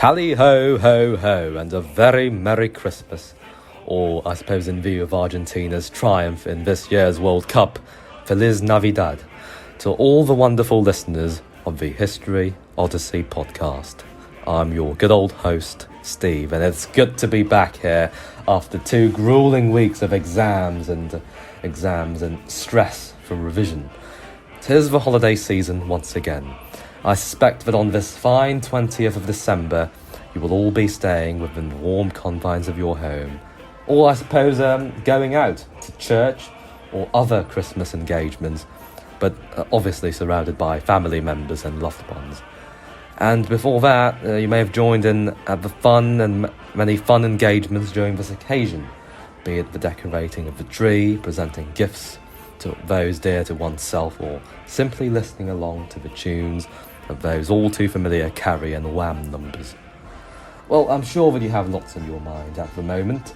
Tally ho, ho, ho, and a very Merry Christmas. Or, I suppose, in view of Argentina's triumph in this year's World Cup, Feliz Navidad, to all the wonderful listeners of the History Odyssey podcast. I'm your good old host, Steve, and it's good to be back here after 2 grueling weeks of exams and stress from revision. 'Tis the holiday season once again. I suspect that on this fine 20th of December, you will all be staying within the warm confines of your home, or I suppose going out to church or other Christmas engagements, but obviously surrounded by family members and loved ones. And before that, you may have joined in at the fun and many fun engagements during this occasion, be it the decorating of the tree, presenting gifts to those dear to oneself, or simply listening along to the tunes of those all too familiar carry and wham numbers. Well, I'm sure that you have lots on your mind at the moment,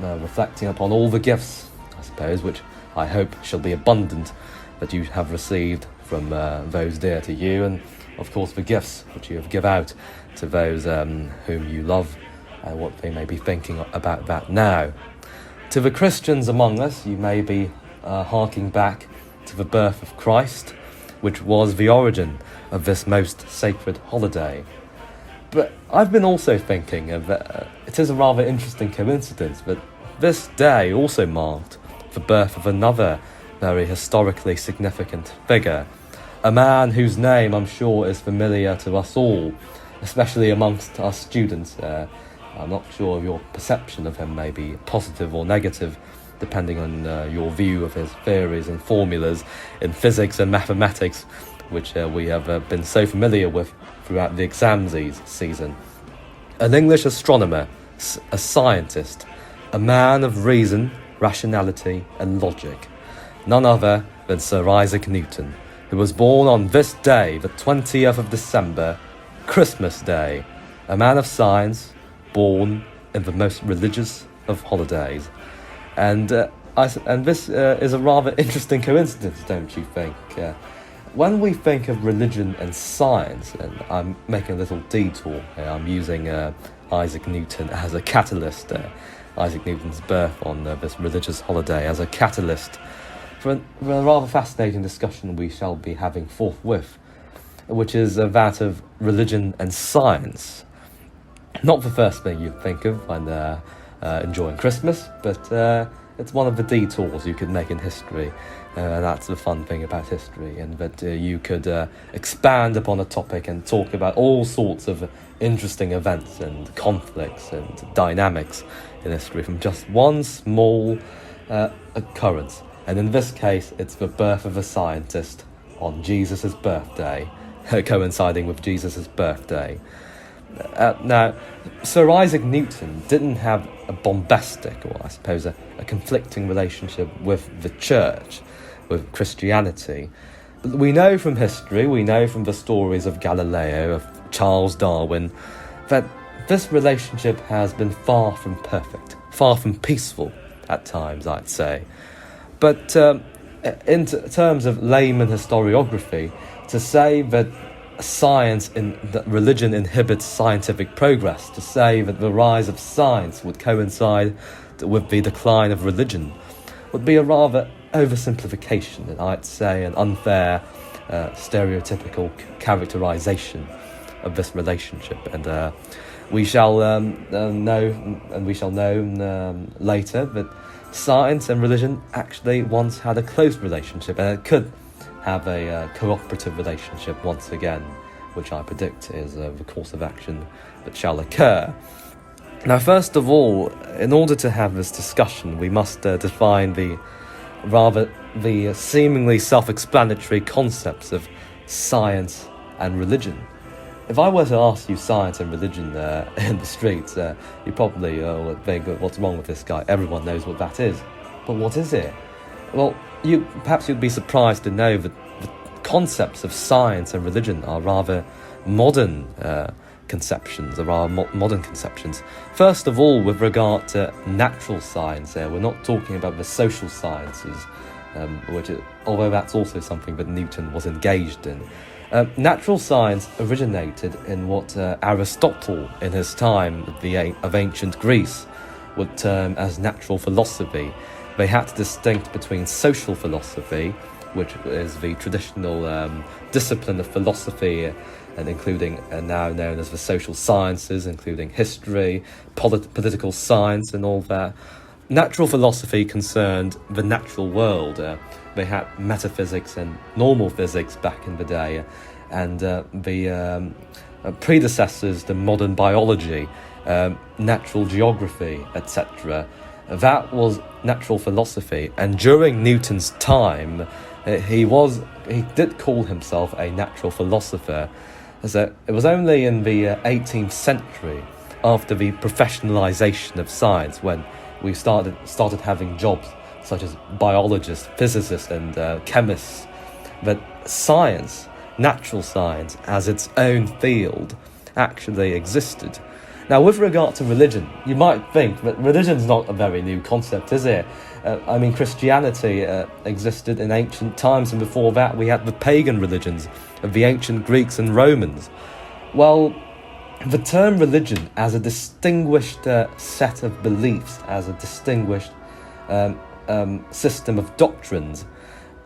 reflecting upon all the gifts, I suppose, which I hope shall be abundant, that you have received from those dear to you, and of course the gifts which you have give out to those whom you love, and what they may be thinking about that now. To the Christians among us, you may be harking back to the birth of Christ, which was the origin of this most sacred holiday. But I've been also thinking of it is a rather interesting coincidence that this day also marked the birth of another very historically significant figure, a man whose name I'm sure is familiar to us all, especially amongst our students. I'm not sure of your perception of him may be positive or negative, depending on your view of his theories and formulas in physics and mathematics, which we have been so familiar with throughout the exam season. An English astronomer, a scientist, a man of reason, rationality and logic. None other than Sir Isaac Newton, who was born on this day, the 20th of December, Christmas Day. A man of science, born in the most religious of holidays. And this is a rather interesting coincidence, don't you think? When we think of religion and science, and I'm making a little detour here, I'm using Isaac Newton as a catalyst, Isaac Newton's birth on this religious holiday as a catalyst for a rather fascinating discussion we shall be having forthwith, which is that of religion and science. Not the first thing you'd think of when enjoying Christmas, but it's one of the detours you could make in history. That's the fun thing about history, and that you could expand upon a topic and talk about all sorts of interesting events and conflicts and dynamics in history from just one small occurrence. And in this case, it's the birth of a scientist on Jesus' birthday, coinciding with Jesus' birthday. Now, Sir Isaac Newton didn't have a bombastic, or I suppose a conflicting relationship with the church, with Christianity. But we know from history, we know from the stories of Galileo, of Charles Darwin, that this relationship has been far from perfect, far from peaceful at times, I'd say. But in terms of layman historiography, to say that that religion inhibits scientific progress, to say that the rise of science would coincide with the decline of religion, would be a rather oversimplification, and I'd say an unfair, stereotypical characterization of this relationship. And we shall know later that science and religion actually once had a close relationship, and it could have a cooperative relationship once again, which I predict is the course of action that shall occur. Now, first of all, in order to have this discussion, we must define the seemingly self-explanatory concepts of science and religion. If I were to ask you science and religion in the streets, you probably would think, what's wrong with this guy? Everyone knows what that is. But what is it? Well, perhaps you'd be surprised to know that the concepts of science and religion are rather modern conceptions. First of all, with regard to natural science, we're not talking about the social sciences, although that's also something that Newton was engaged in. Natural science originated in what Aristotle, in his time of ancient Greece, would term as natural philosophy. They had to distinct between social philosophy, which is the traditional discipline of philosophy, and including now known as the social sciences, including history, political science, and all that. Natural philosophy concerned the natural world. They had metaphysics and normal physics back in the day, and the predecessors to modern biology, natural geography, etc. That was natural philosophy, and during Newton's time, he did call himself a natural philosopher. So it was only in the 18th century, after the professionalization of science, when we started having jobs such as biologists, physicists, and chemists, that science, natural science, as its own field, actually existed. Now, with regard to religion, you might think that religion's not a very new concept, is it? Christianity existed in ancient times, and before that we had the pagan religions of the ancient Greeks and Romans. Well, the term religion as a distinguished set of beliefs, as a distinguished system of doctrines,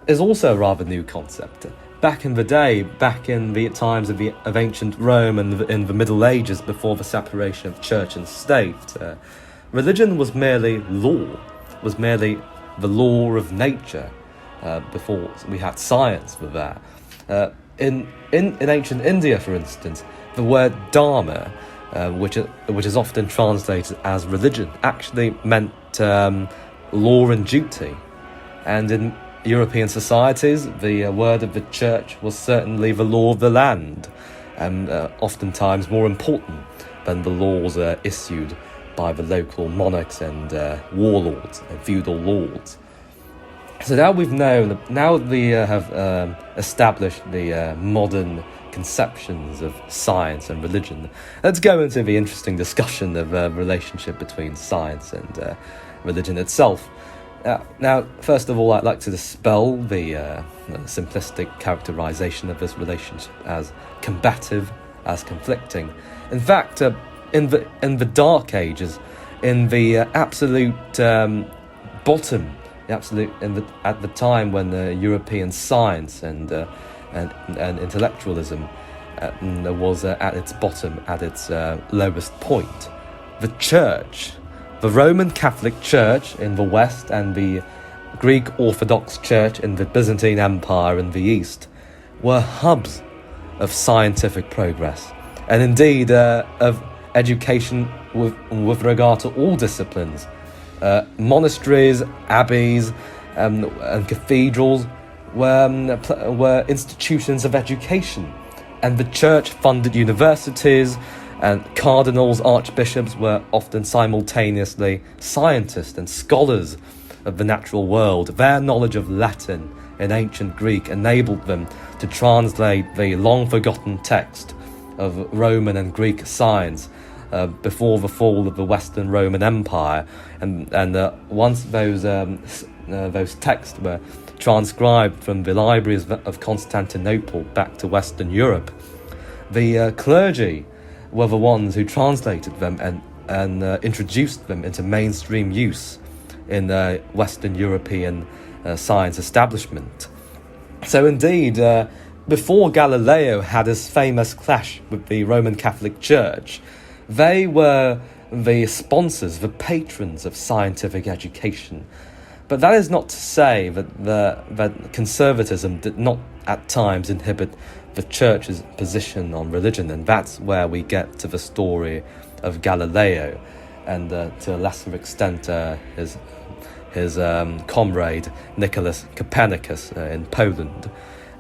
is also a rather new concept. Back in the day, back in the times of ancient Rome and in the Middle Ages, before the separation of church and state, religion was merely law, was merely the law of nature, before we had science with that. In ancient India, for instance, the word dharma, which is often translated as religion, actually meant law and duty. And in European societies, the word of the church was certainly the law of the land, and oftentimes more important than the laws issued by the local monarchs and warlords and feudal lords. So now we have established the modern conceptions of science and religion. Let's go into the interesting discussion of the relationship between science and religion itself. Now, first of all, I'd like to dispel the simplistic characterization of this relationship as combative, as conflicting. In fact, in the Dark Ages, in the absolute bottom, at the time when European science and intellectualism was at its bottom, at its lowest point, the Church, the Roman Catholic Church in the West and the Greek Orthodox Church in the Byzantine Empire in the East, were hubs of scientific progress, and indeed of education with regard to all disciplines. Monasteries, abbeys, and cathedrals were institutions of education, and the church funded universities, and cardinals, archbishops were often simultaneously scientists and scholars of the natural world. Their knowledge of Latin and ancient Greek enabled them to translate the long-forgotten text of Roman and Greek science before the fall of the Western Roman Empire, and once those texts were transcribed from the libraries of Constantinople back to Western Europe, the clergy were the ones who translated them and introduced them into mainstream use in the Western European science establishment. So indeed, before Galileo had his famous clash with the Roman Catholic Church, they were the sponsors, the patrons of scientific education. But that is not to say that conservatism did not at times inhibit the church's position on religion, and that's where we get to the story of Galileo, and to a lesser extent his comrade Nicholas Copernicus in Poland,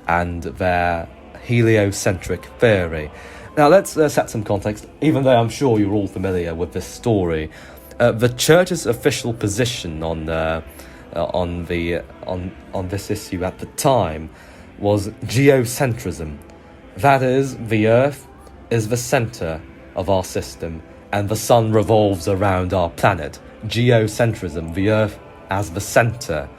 and their heliocentric theory. Now let's set some context, even though I'm sure you're all familiar with this story. The church's official position on this issue at the time was geocentrism. That is, the Earth is the centre of our system, and the sun revolves around our planet. Geocentrism, the Earth as the centre.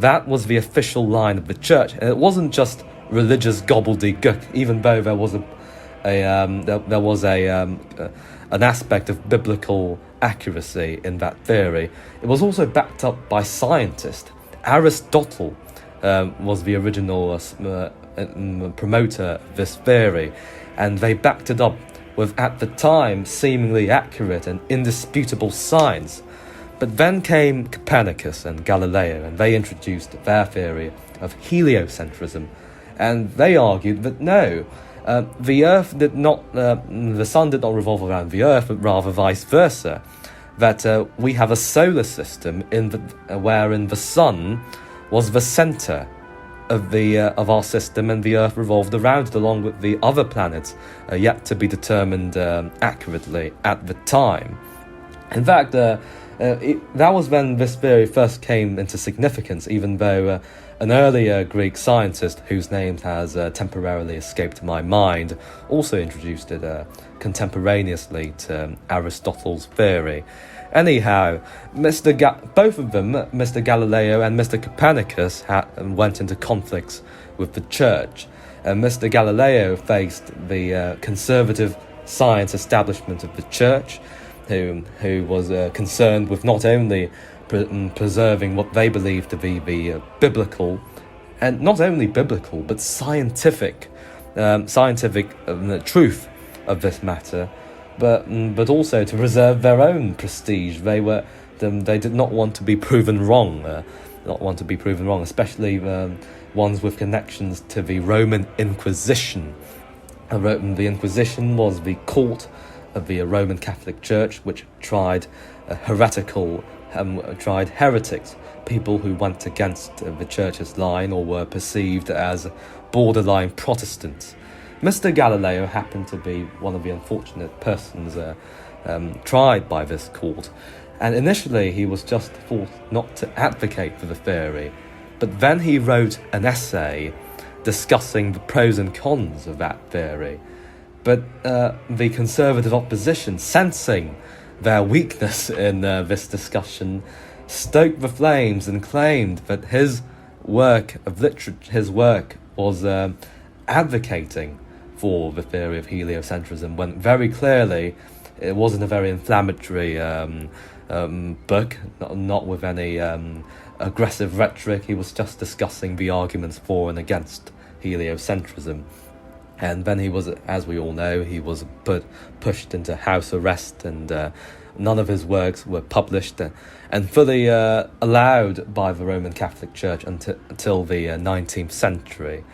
That was the official line of the church, and it wasn't just religious gobbledygook, even though there was an aspect of biblical accuracy in that theory. It was also backed up by scientists. Aristotle was the original promoter of this theory, and they backed it up with, at the time, seemingly accurate and indisputable science. But then came Copernicus and Galileo, and they introduced their theory of heliocentrism, and they argued that no, the sun did not revolve around the Earth, but rather vice versa. That we have a solar system wherein the sun was the centre of our system, and the Earth revolved around it, along with the other planets yet to be determined accurately at the time. In fact, that was when this theory first came into significance, even though an earlier Greek scientist, whose name has temporarily escaped my mind, also introduced it contemporaneously to Aristotle's theory. Anyhow, both of them, Mr. Galileo and Mr. Copernicus, went into conflicts with the Church. Mr. Galileo faced the conservative science establishment of the Church, who was concerned with not only preserving what they believed to be the biblical, and not only biblical, but scientific truth of this matter, but also to preserve their own prestige. They did not want to be proven wrong, especially ones with connections to the Roman Inquisition. The Inquisition was the court of the Roman Catholic Church, which tried heretics, people who went against the Church's line or were perceived as borderline Protestants. Mr. Galileo happened to be one of the unfortunate persons tried by this court, and initially he was just thought not to advocate for the theory, but then he wrote an essay discussing the pros and cons of that theory. But the conservative opposition, sensing their weakness in this discussion, stoked the flames and claimed that his work was advocating for the theory of heliocentrism, when very clearly it wasn't a very inflammatory book, not with any aggressive rhetoric. He was just discussing the arguments for and against heliocentrism. And then he was, as we all know, he was pushed into house arrest, and none of his works were published and fully allowed by the Roman Catholic Church until the 19th century,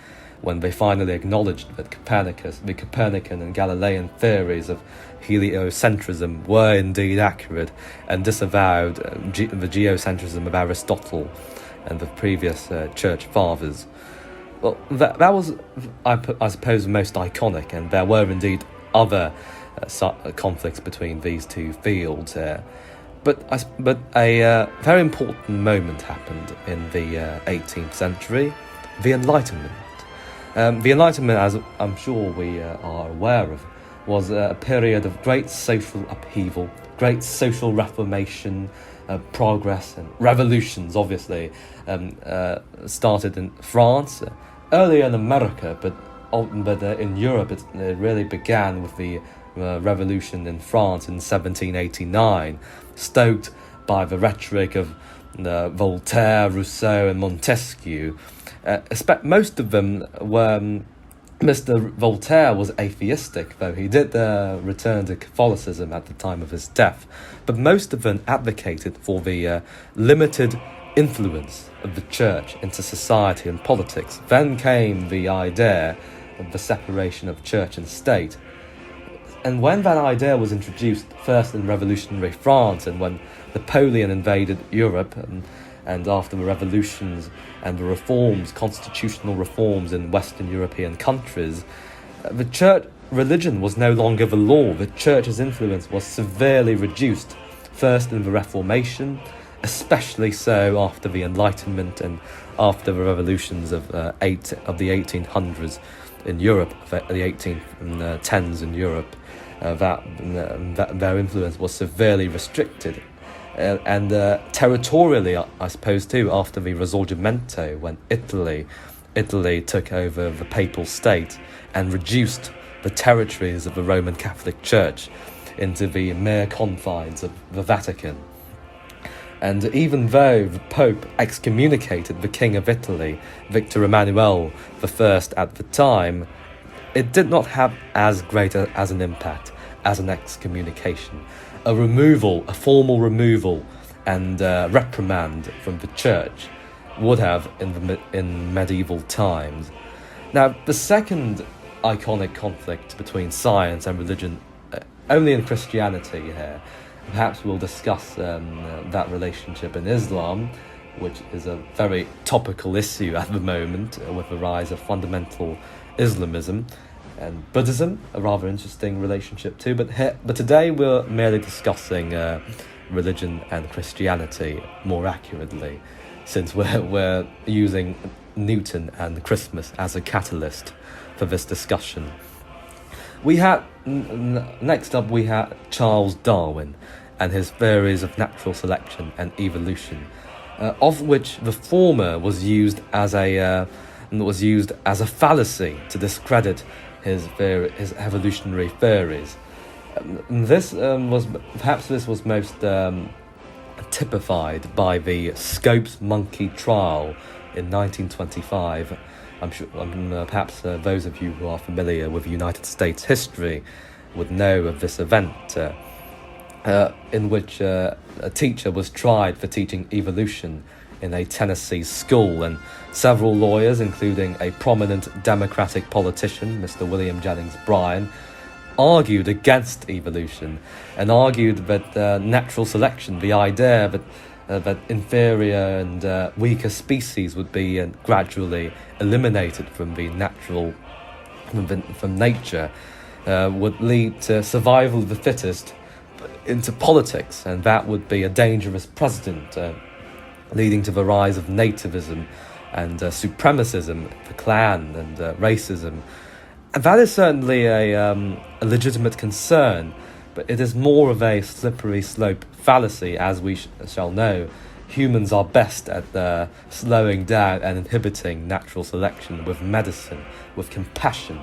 when they finally acknowledged that the Copernican and Galilean theories of heliocentrism were indeed accurate, and disavowed the geocentrism of Aristotle and the previous church fathers. Well, that was, I suppose, the most iconic, and there were indeed other conflicts between these two fields. But a very important moment happened in the 18th century, the Enlightenment. The Enlightenment, as I'm sure we are aware of, was a period of great social upheaval, great social reformation, progress and revolutions, obviously. Started in France, earlier in America, but in Europe it really began with the revolution in France in 1789, stoked by the rhetoric of Voltaire, Rousseau and Montesquieu. Most of them were... Mr. Voltaire was atheistic, though he did return to Catholicism at the time of his death, but most of them advocated for the limited influence of the church into society and politics. Then came the idea of the separation of church and state. And when that idea was introduced, first in revolutionary France, and when Napoleon invaded Europe, and after the revolutions and the reforms, constitutional reforms in Western European countries, the church religion was no longer the law. The church's influence was severely reduced, first in the Reformation, especially so after the Enlightenment and after the revolutions of the 1800s in Europe, the 1810s in Europe. That their influence was severely restricted. And territorially, I suppose too, after the Risorgimento, when Italy Italy took over the papal state and reduced the territories of the Roman Catholic Church into the mere confines of the Vatican. And even though the Pope excommunicated the King of Italy, Victor Emmanuel I at the time, it did not have as great as an impact as an excommunication. A formal removal and reprimand from the church would have in medieval times. Now, the second iconic conflict between science and religion, only in Christianity here. Perhaps we'll discuss that relationship in Islam, which is a very topical issue at the moment with the rise of fundamental Islamism, and Buddhism, a rather interesting relationship too. But today we're merely discussing religion and Christianity more accurately, since we're using Newton and Christmas as a catalyst for this discussion. Next up we had Charles Darwin and his theories of natural selection and evolution, of which the former was used as a fallacy to discredit his evolutionary theories. This was most typified by the Scopes monkey trial in 1925. I'm sure perhaps those of you who are familiar with United States history would know of this event, in which a teacher was tried for teaching evolution in a Tennessee school, and several lawyers, including a prominent Democratic politician, Mr. William Jennings Bryan, argued against evolution and argued that natural selection, the idea that inferior and weaker species would be gradually eliminated from nature, would lead to survival of the fittest into politics, and that would be a dangerous precedent, leading to the rise of nativism and supremacism, the clan and racism. And that is certainly a legitimate concern, but it is more of a slippery slope fallacy, as we shall know. Humans are best at slowing down and inhibiting natural selection with medicine, with compassion,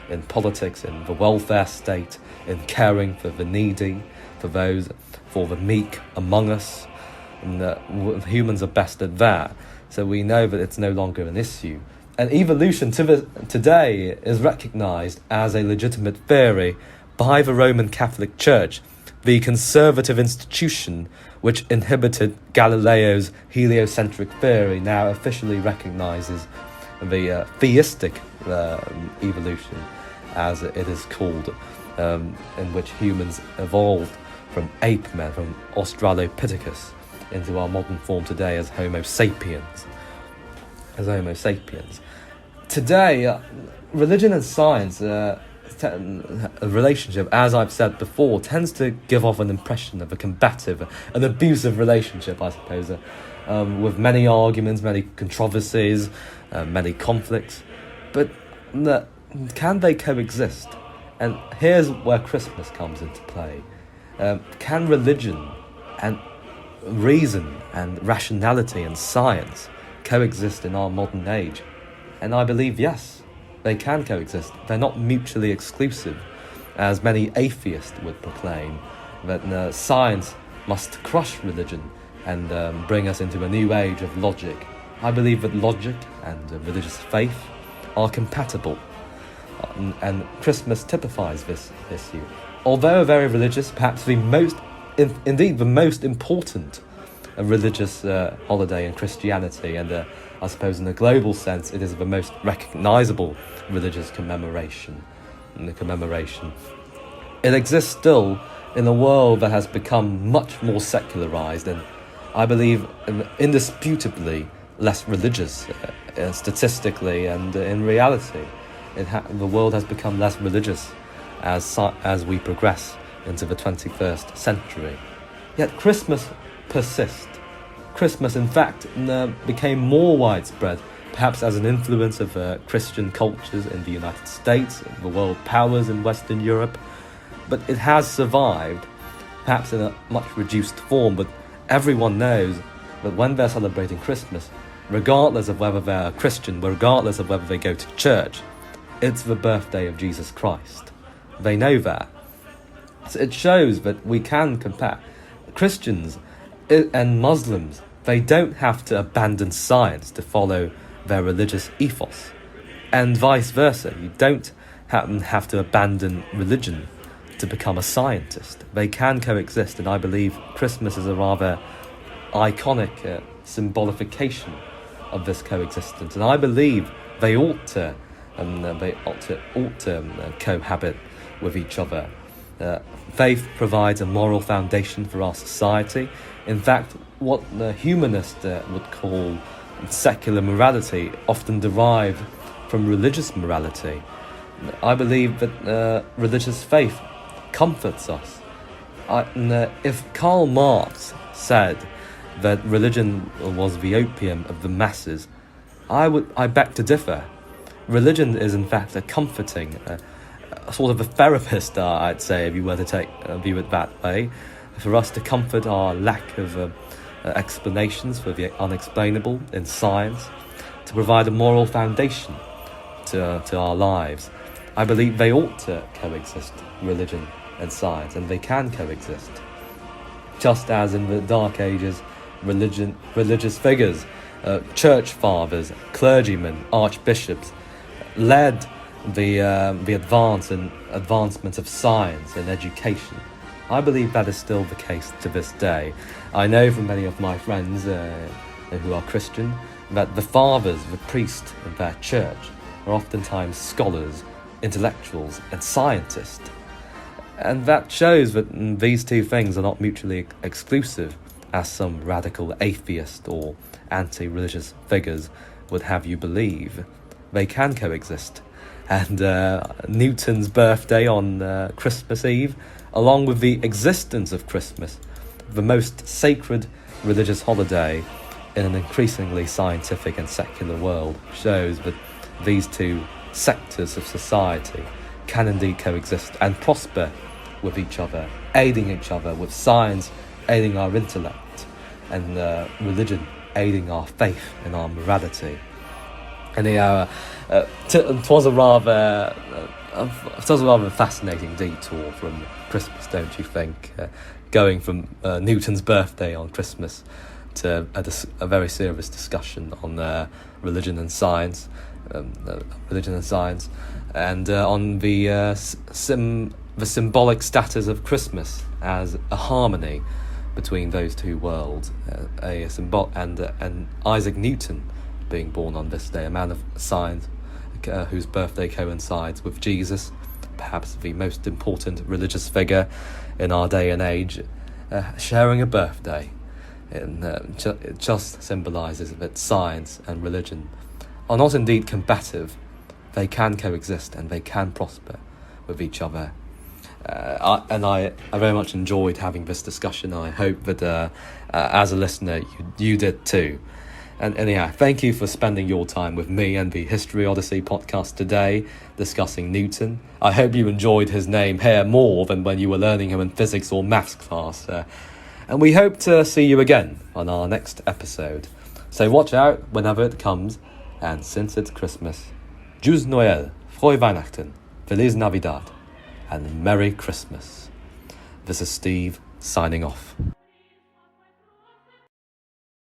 in politics, in the welfare state, in caring for the needy, for the meek among us. And humans are best at that. So we know that it's no longer an issue. And evolution today is recognised as a legitimate theory by the Roman Catholic Church, the conservative institution which inhibited Galileo's heliocentric theory now officially recognises the theistic evolution, as it is called, in which humans evolved from ape men, from Australopithecus, into our modern form today as Homo sapiens. Today, religion and science, a relationship, as I've said before, tends to give off an impression of a combative, an abusive relationship, I suppose, with many arguments, many controversies, many conflicts. But can they coexist? And here's where Christmas comes into play. Can religion and reason and rationality and science coexist in our modern age? And I believe yes, they can coexist. They're not mutually exclusive, as many atheists would proclaim, that science must crush religion and bring us into a new age of logic. I believe that logic and religious faith are compatible, and Christmas typifies this issue. Although very religious, perhaps the most important religious holiday in Christianity, and I suppose in a global sense it is the most recognisable religious commemoration. It exists still in a world that has become much more secularised, and I believe indisputably less religious, statistically and in reality. The world has become less religious as we progress into the 21st century. Yet Christmas persists. Christmas, in fact, became more widespread, perhaps as an influence of Christian cultures in the United States, the world powers in Western Europe. But it has survived, perhaps in a much reduced form, but everyone knows that when they're celebrating Christmas, regardless of whether they're a Christian, regardless of whether they go to church, it's the birthday of Jesus Christ. They know that. So it shows that we can compare. Christians and Muslims, they don't have to abandon science to follow their religious ethos. And vice versa, you don't have to abandon religion to become a scientist. They can coexist, and I believe Christmas is a rather iconic symbolification of this coexistence. And I believe they ought to cohabit with each other. Faith provides a moral foundation for our society. In fact, what the humanist would call secular morality often derive from religious morality. I believe that religious faith comforts us. If Karl Marx said that religion was the opium of the masses, I beg to differ. Religion is in fact a comforting, a sort of a therapist, I'd say, if you were to view it that way, for us to comfort our lack of explanations for the unexplainable in science, to provide a moral foundation to our lives. I believe they ought to coexist, religion and science, and they can coexist. Just as in the Dark Ages, religious figures, church fathers, clergymen, archbishops, led the advancement of science and education. I believe that is still the case to this day. I know from many of my friends who are Christian that the fathers, the priests of their church, are oftentimes scholars, intellectuals and scientists. And that shows that these two things are not mutually exclusive, as some radical atheist or anti-religious figures would have you believe. They can coexist. And Newton's birthday on Christmas Eve, along with the existence of Christmas, the most sacred religious holiday in an increasingly scientific and secular world, shows that these two sectors of society can indeed coexist and prosper with each other, aiding each other, with science aiding our intellect and religion aiding our faith and our morality. Anyhow, it was a rather fascinating detour from Christmas, don't you think? Going from Newton's birthday on Christmas to a very serious discussion on religion and science, and on the symbolic status of Christmas as a harmony between those two worlds, and Isaac Newton being born on this day, a man of science whose birthday coincides with Jesus, perhaps the most important religious figure in our day and age, sharing a birthday. It just symbolises that science and religion are not indeed combative. They can coexist and they can prosper with each other. I very much enjoyed having this discussion. I hope that as a listener you did too. And anyhow, thank you for spending your time with me and the History Odyssey podcast today, discussing Newton. I hope you enjoyed his name here more than when you were learning him in physics or maths class. And we hope to see you again on our next episode. So watch out whenever it comes, and since it's Christmas, Joyeux Noël, Frohe Weihnachten, Feliz Navidad, and Merry Christmas. This is Steve, signing off.